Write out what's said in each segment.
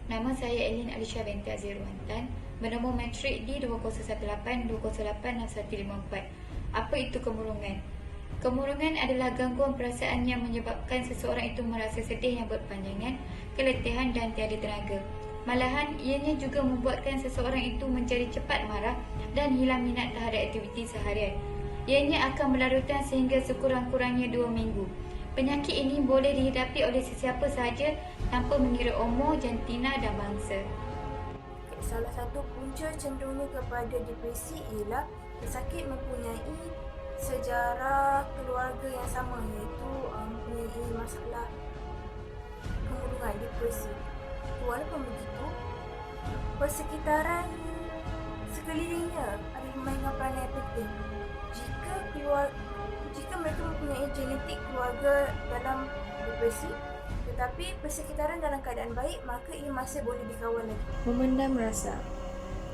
Nama saya Elin Alisha binti Azir Ruantan, bernombor matrik D2018-208-6154. Apa itu kemurungan? Kemurungan adalah gangguan perasaan yang menyebabkan seseorang itu merasa sedih yang berpanjangan, keletihan dan tiada tenaga. Malahan, ianya juga membuatkan seseorang itu menjadi cepat marah dan hilang minat terhadap aktiviti seharian. Ianya akan berlarutan sehingga sekurang-kurangnya 2 minggu. Penyakit ini boleh dihidapi oleh sesiapa sahaja tanpa mengira umur, jantina dan bangsa. Salah satu punca cenderungnya kepada depresi ialah pesakit mempunyai sejarah keluarga yang sama, iaitu mempunyai masalah kemurungan depresi. Walaupun begitu, persekitaran sekelilingnya ada memainkan peranan yang penting. Jika mereka mempunyai genetik keluarga dalam depresi, tetapi persekitaran dalam keadaan baik, maka ia masih boleh dikawal lagi. Memendam rasa.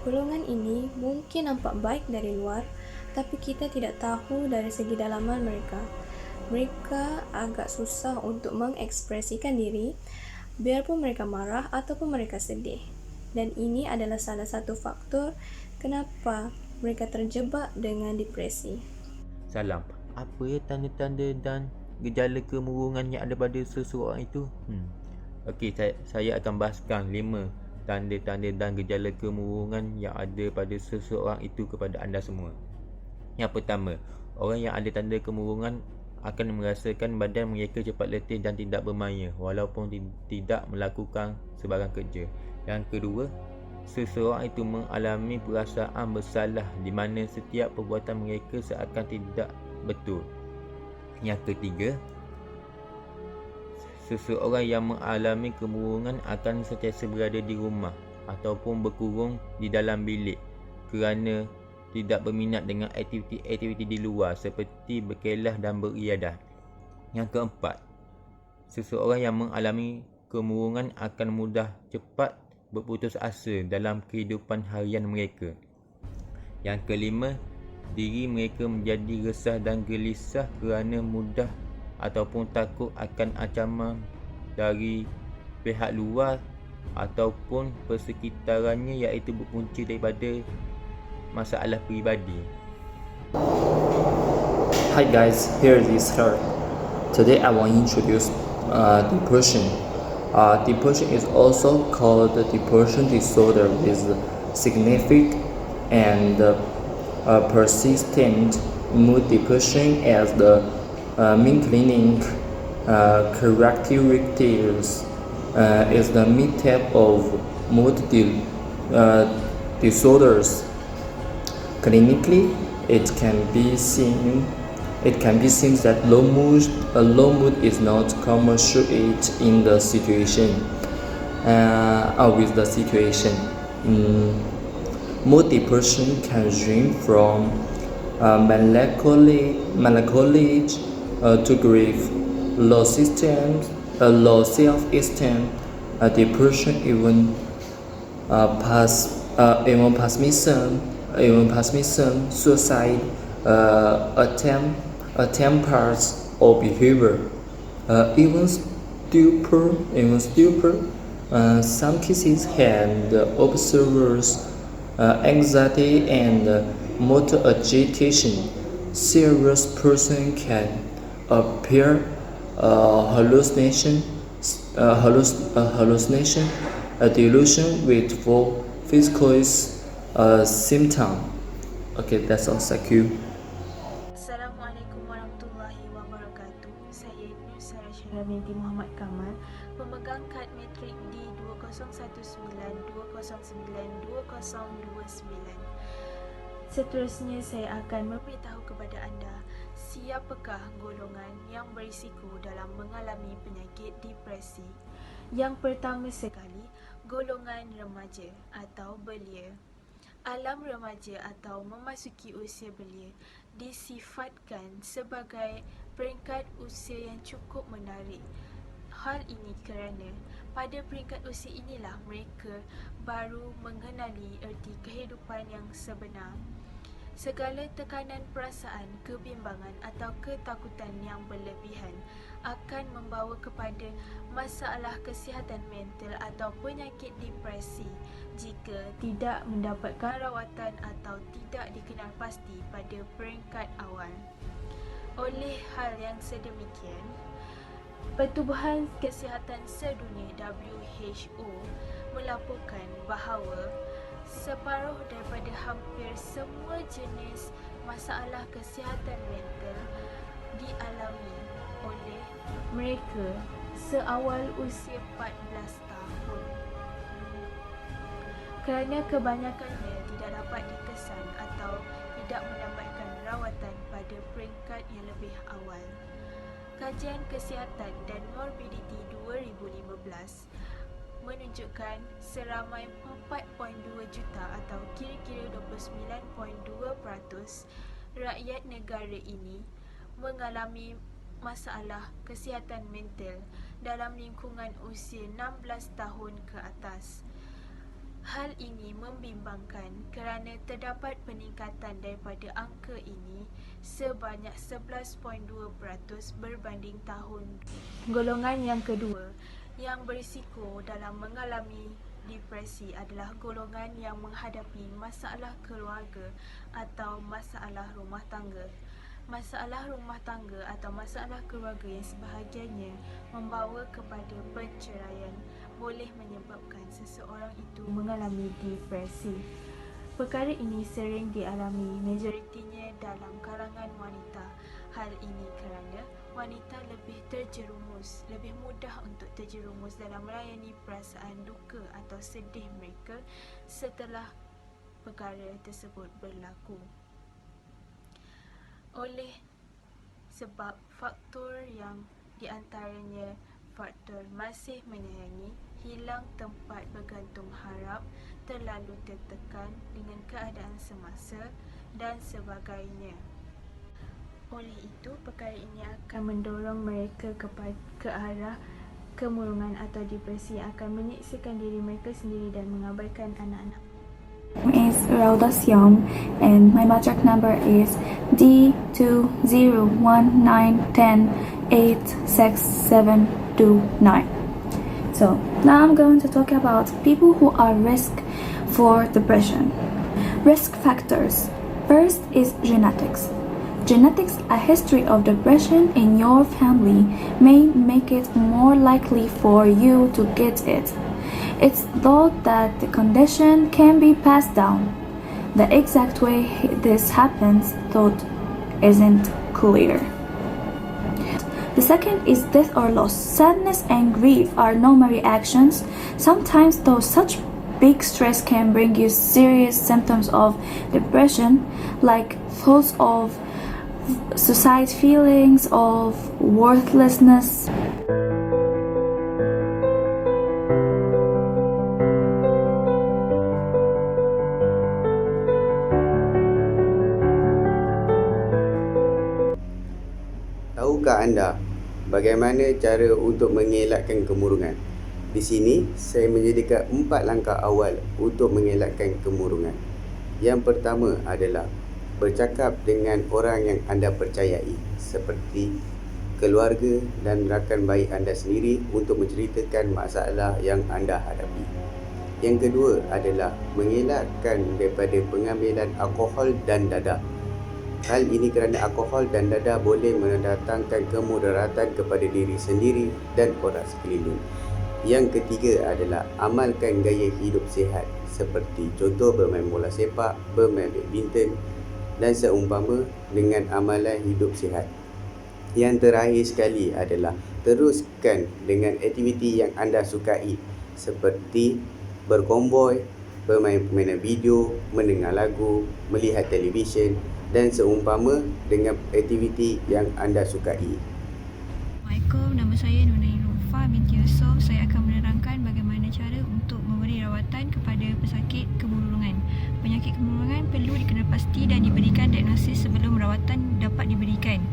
Golongan ini mungkin nampak baik dari luar, tapi kita tidak tahu dari segi dalaman mereka. Mereka agak susah untuk mengekspresikan diri, biarpun mereka marah ataupun mereka sedih. Dan ini adalah salah satu faktor kenapa mereka terjebak dengan depresi. Salam. Apa ya tanda-tanda dan gejala kemurungan yang ada pada seseorang itu? Okey, saya akan bahaskan 5 tanda-tanda dan gejala kemurungan yang ada pada seseorang itu kepada anda semua. Yang pertama, orang yang ada tanda kemurungan akan merasakan badan mereka cepat letih dan tidak bermaya walaupun tidak melakukan sebarang kerja. Yang kedua, seseorang itu mengalami perasaan bersalah di mana setiap perbuatan mereka seakan tidak betul. Yang ketiga, seseorang yang mengalami kemurungan akan sentiasa berada di rumah ataupun berkurung di dalam bilik kerana tidak berminat dengan aktiviti-aktiviti di luar seperti berkelah dan beriadah. Yang keempat, seseorang yang mengalami kemurungan akan mudah cepat berputus asa dalam kehidupan harian mereka. Yang kelima, diri mereka menjadi resah dan gelisah kerana mudah ataupun takut akan ancaman dari pihak luar ataupun persekitarannya, iaitu berpunca daripada masalah peribadi. Hi guys, here is Her. Today I want to introduce depression. Depression is also called depression disorder with significant and persistent mood depression as the main clinic characteristics is the main type of mood disorders. Clinically, it can be seen that low mood is not commensurate in the situation with the situation. Mood depression can range from melancholy to grief, low self-esteem, depression, even pessimism, suicide, attempts or behavior, even stupor. Some cases had observers anxiety and motor agitation. Serious person can appear hallucination, delusion with full physical symptom. Okay, that's all. Thank you. Assalamualaikum warahmatullahi wabarakatuh. Saya Nusara Syara binti Muhammad Kamal, pemegang kad matrik D2091-209-2029. Seterusnya saya akan memberitahu kepada anda siapakah golongan yang berisiko dalam mengalami penyakit depresi. Yang pertama sekali, golongan remaja atau belia. Alam remaja atau memasuki usia belia disifatkan sebagai peringkat usia yang cukup menarik. Hal ini kerana pada peringkat usia inilah mereka baru mengenali erti kehidupan yang sebenar. Segala tekanan perasaan, kebimbangan atau ketakutan yang berlebihan akan membawa kepada masalah kesihatan mental atau penyakit depresi jika tidak mendapatkan rawatan atau tidak dikenal pasti pada peringkat awal. Oleh hal yang sedemikian, Pertubuhan Kesihatan Sedunia WHO melaporkan bahawa separuh daripada hampir semua jenis masalah kesihatan mental dialami oleh mereka seawal usia 14 tahun. Kerana kebanyakannya tidak dapat dikesan atau tidak mendapatkan rawatan pada peringkat yang lebih awal. Kajian Kesihatan dan Morbiditi 2015 menunjukkan seramai 4.2 juta atau kira-kira 29.2% rakyat negara ini mengalami masalah kesihatan mental dalam lingkungan usia 16 tahun ke atas. Hal ini membimbangkan kerana terdapat peningkatan daripada angka ini sebanyak 11.2% berbanding tahun. Golongan yang kedua yang berisiko dalam mengalami depresi adalah golongan yang menghadapi masalah keluarga atau masalah rumah tangga. Masalah rumah tangga atau masalah keluarga yang sebahagiannya membawa kepada perceraian boleh menyebabkan seseorang itu mengalami depresi. Perkara ini sering dialami majoritinya dalam kalangan wanita. Hal ini kerana wanita lebih terjerumus, lebih mudah untuk terjerumus dalam melayani perasaan duka atau sedih mereka setelah perkara tersebut berlaku. Oleh sebab faktor yang diantaranya faktor masih menyayangi, hilang tempat bergantung harap, terlalu tertekan dengan keadaan semasa dan sebagainya. Oleh itu, perkara ini akan mendorong mereka ke arah kemurungan atau depresi yang akan menyiksakan diri mereka sendiri dan mengabaikan anak-anak. Is Rauda Siam and my magic number is D20191086729. So now I'm going to talk about people who are risk for depression. Risk factors. First is genetics. Genetics, a history of depression in your family may make it more likely for you to get it. It's thought that the condition can be passed down. The exact way this happens, though, isn't clear. The second is death or loss. Sadness and grief are normal reactions. Sometimes, though, such big stress can bring you serious symptoms of depression, like thoughts of suicide, feelings of worthlessness. Tahukah anda bagaimana cara untuk mengelakkan kemurungan? Di sini saya menyediakan 4 langkah awal untuk mengelakkan kemurungan. Yang pertama adalah bercakap dengan orang yang anda percayai, seperti keluarga dan rakan baik anda sendiri, untuk menceritakan masalah yang anda hadapi. Yang kedua adalah mengelakkan daripada pengambilan alkohol dan dadah. Hal ini kerana alkohol dan dadah boleh mendatangkan kemudaratan kepada diri sendiri dan orang sekeliling. Yang ketiga adalah amalkan gaya hidup sihat, seperti contoh bermain bola sepak, bermain badminton dan seumpama dengan amalan hidup sihat. Yang terakhir sekali adalah teruskan dengan aktiviti yang anda sukai, seperti berkomboi, bermain permainan video, mendengar lagu, melihat televisyen dan seumpama dengan aktiviti yang anda sukai. Assalamualaikum, nama saya Nuna Irofa binti Yusof. Saya akan menerangkan bagaimana cara untuk memberi rawatan kepada pesakit kemurungan. Penyakit kemurungan perlu dikenal pasti dan diberikan diagnosis sebelum rawatan dapat diberikan.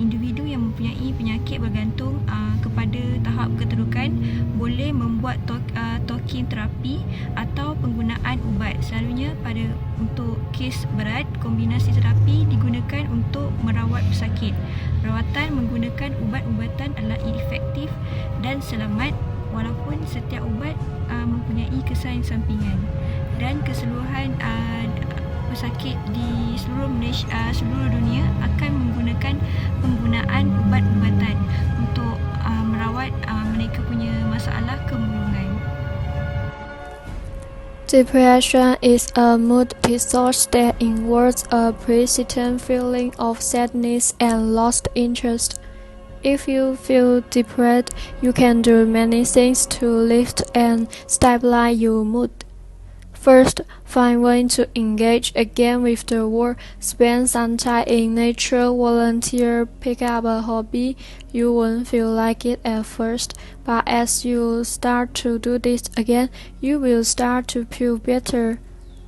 individu yang mempunyai penyakit bergantung kepada tahap keterukan boleh membuat talking terapi atau penggunaan ubat. Selalunya untuk kes berat, kombinasi terapi digunakan untuk merawat pesakit. Rawatan menggunakan ubat-ubatan adalah efektif dan selamat walaupun setiap ubat mempunyai kesan sampingan, dan keseluruhan pesakit di seluruh dunia akan menggunakan penggunaan ubat-ubatan untuk merawat mereka punya masalah kemurungan. Depression is a mood disorder that involves a persistent feeling of sadness and lost interest. If you feel depressed, you can do many things to lift and stabilize your mood. First, find ways to engage again with the world. Spend some time in nature, volunteer, pick up a hobby. You won't feel like it at first, but as you start to do this again, you will start to feel better.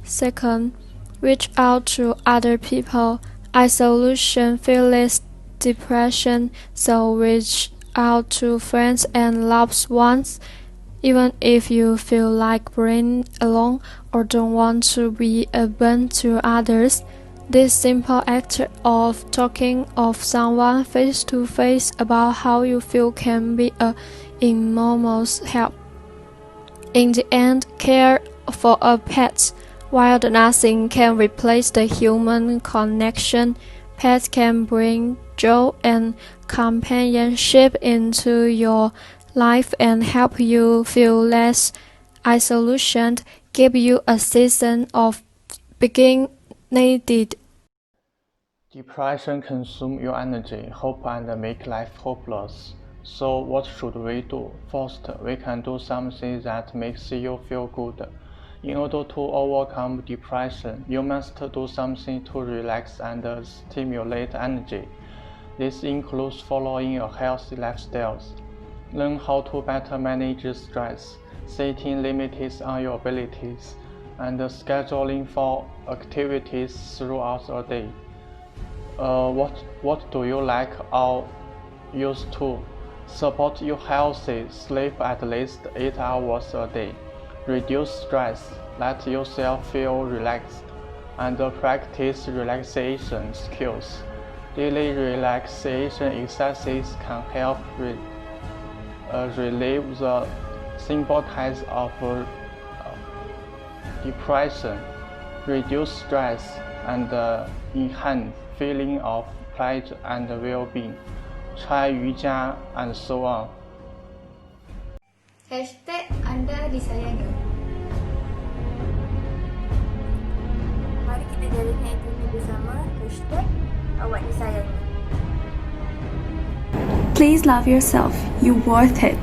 Second, reach out to other people. Isolation feels depression, so reach out to friends and loved ones. Even if you feel like being alone or don't want to be a burden to others, this simple act of talking of someone face to face about how you feel can be an enormous help. In the end, care for a pet, while nothing can replace the human connection, pets can bring joy and companionship into your life and help you feel less isolated, give you a season of being needed. Depression consumes your energy, hope, and make life hopeless. So what should we do? First, we can do something that makes you feel good. In order to overcome depression, you must do something to relax and stimulate energy. This includes following a healthy lifestyle. Learn how to better manage stress, setting limits on your abilities, and scheduling for activities throughout the day. What do you like or used to? Support your healthy sleep at least 8 hours a day. Reduce stress, let yourself feel relaxed, and practice relaxation skills. Daily relaxation exercises can help relieve the symptoms of depression, reduce stress, and enhance feeling of pleasure and well-being. Try Yuja and so on. #Anda disayangi. Mari kita jalankan aktiviti bersama. #Awak disayangi. Please love yourself. You're worth it.